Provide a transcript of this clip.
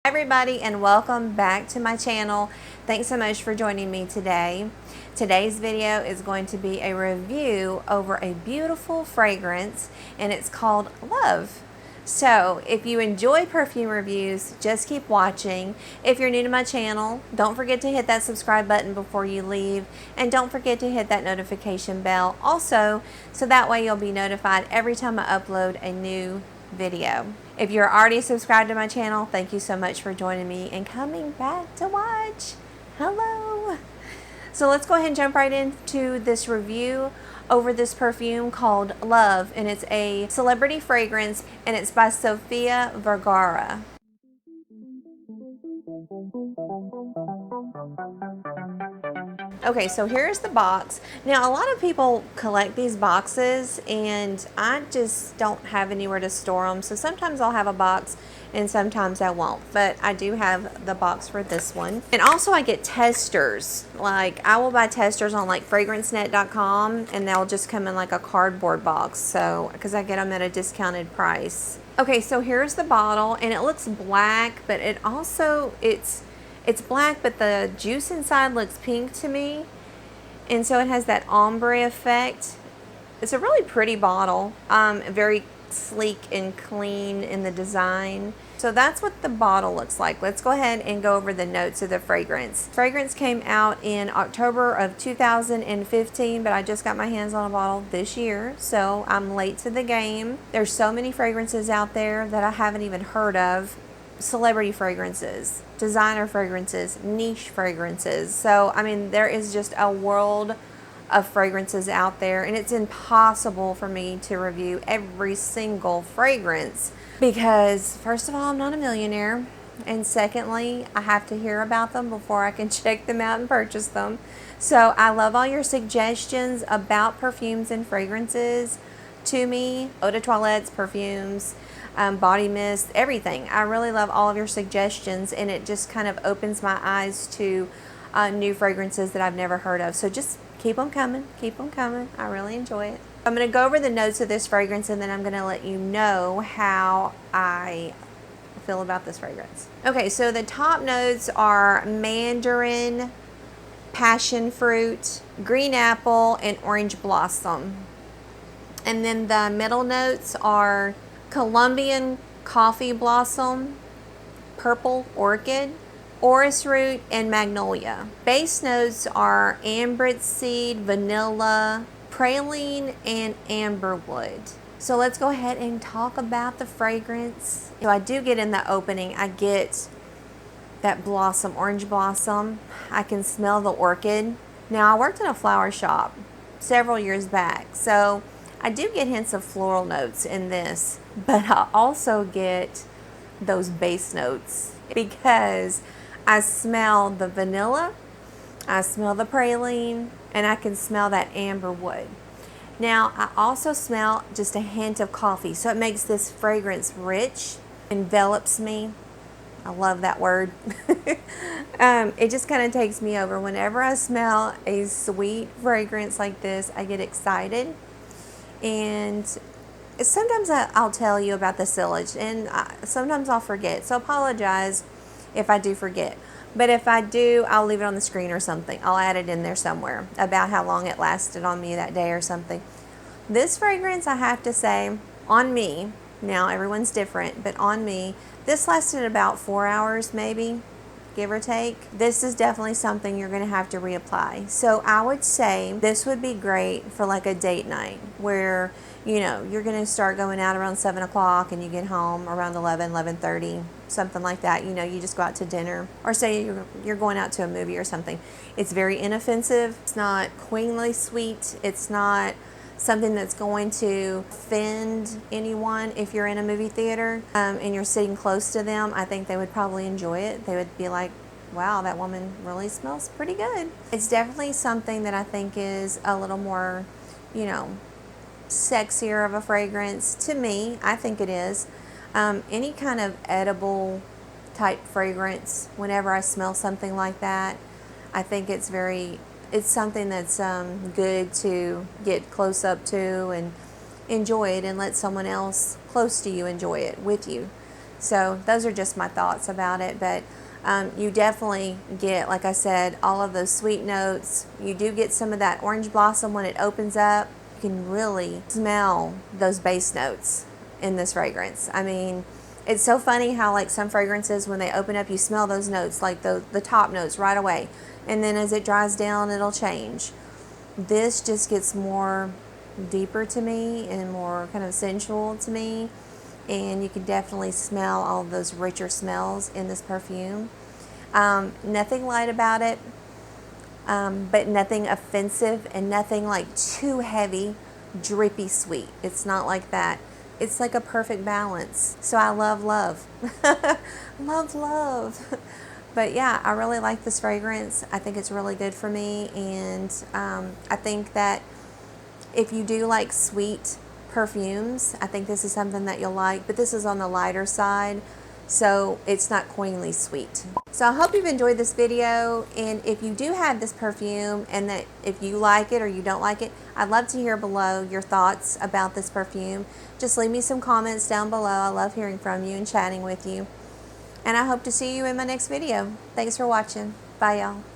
Everybody, and welcome back to my channel. Thanks so much for joining me today. Today's video is going to be a review over a beautiful fragrance, and it's called Love. So if you enjoy perfume reviews, just keep watching. If you're new to my channel, don't forget to hit that subscribe button before you leave, and don't forget to hit that notification bell also, so that way you'll be notified every time I upload a new video. If you're already subscribed to my channel, thank you so much for joining me and coming back to watch. Hello. So let's go ahead and jump right into this review over this perfume called Love, and it's a celebrity fragrance, and it's by Sofia Vergara. Okay, so here's the box. Now, a lot of people collect these boxes, and I just don't have anywhere to store them. So sometimes I'll have a box, and sometimes I won't. But I do have the box for this one. And also, I get testers. Like, I will buy testers on like fragrancenet.com, and they'll just come in like a cardboard box. So, because I get them at a discounted price. Okay, so here's the bottle, and it looks black, but it also, it's black, but the juice inside looks pink to me. And so it has that ombre effect. It's a really pretty bottle. Very sleek and clean in the design. So that's what the bottle looks like. Let's go ahead and go over the notes of the fragrance. Fragrance came out in October of 2015, but I just got my hands on a bottle this year, so I'm late to the game. There's so many fragrances out there that I haven't even heard of. Celebrity fragrances, designer fragrances, niche fragrances. So, I mean, there is just a world of fragrances out there, and it's impossible for me to review every single fragrance because, first of all, I'm not a millionaire, and secondly, I have to hear about them before I can check them out and purchase them. So, I love all your suggestions about perfumes and fragrances to me, eau de toilettes, perfumes, body mist, everything. I really love all of your suggestions, and it just kind of opens my eyes to new fragrances that I've never heard of. So just keep them coming, keep them coming. I really enjoy it. I'm going to go over the notes of this fragrance, and then I'm going to let you know how I feel about this fragrance. Okay, so the top notes are mandarin, passion fruit, green apple, and orange blossom. And then the middle notes are Colombian coffee blossom, purple orchid, orris root, and magnolia. Base notes are ambrette seed, vanilla, praline, and amberwood. So let's go ahead and talk about the fragrance. So I do get in the opening, I get that blossom, orange blossom. I can smell the orchid. Now, I worked in a flower shop several years back, so I do get hints of floral notes in this, but I also get those base notes because I smell the vanilla, I smell the praline, and I can smell that amber wood. Now, I also smell just a hint of coffee, so it makes this fragrance rich, envelops me. I love that word. It just kind of takes me over. Whenever I smell a sweet fragrance like this, I get excited. And sometimes I'll tell you about the sillage, and sometimes I'll forget. So apologize if I do forget. But if I do, I'll leave it on the screen or something. I'll add it in there somewhere about how long it lasted on me that day or something. This fragrance, I have to say, on me, now everyone's different, but on me, this lasted about 4 hours maybe, give or take. This is definitely something you're going to have to reapply. So I would say this would be great for like a date night where, you know, you're going to start going out around 7 o'clock and you get home around 11:30, something like that. You know, you just go out to dinner, or say you're going out to a movie or something. It's very inoffensive. It's not queenly sweet. It's not something that's going to offend anyone. If you're in a movie theater and you're sitting close to them, I think they would probably enjoy it. They would be like, wow, that woman really smells pretty good. It's definitely something that I think is a little more, you know, sexier of a fragrance to me. I think it is. Any kind of edible type fragrance, whenever I smell something like that, I think it's something that's good to get close up to and enjoy it, and let someone else close to you enjoy it with you. So those are just my thoughts about it. But you definitely get, like I said, all of those sweet notes. You do get some of that orange blossom when it opens up. You can really smell those base notes in this fragrance. I mean, it's so funny how like some fragrances, when they open up, you smell those notes, like the top notes right away. And then as it dries down, it'll change. This just gets more deeper to me and more kind of sensual to me. And you can definitely smell all of those richer smells in this perfume. Nothing light about it, but nothing offensive and nothing like too heavy, drippy sweet. It's not like that. It's like a perfect balance. So I love love. Love. But yeah, I really like this fragrance. I think it's really good for me. And I think that if you do like sweet perfumes, I think this is something that you'll like. But this is on the lighter side, so it's not queenly sweet. So I hope you've enjoyed this video, and if you do have this perfume and that if you like it or you don't like it, I'd love to hear below your thoughts about this perfume. Just leave me some comments down below. I love hearing from you and chatting with you. And I hope to see you in my next video. Thanks for watching. Bye, y'all.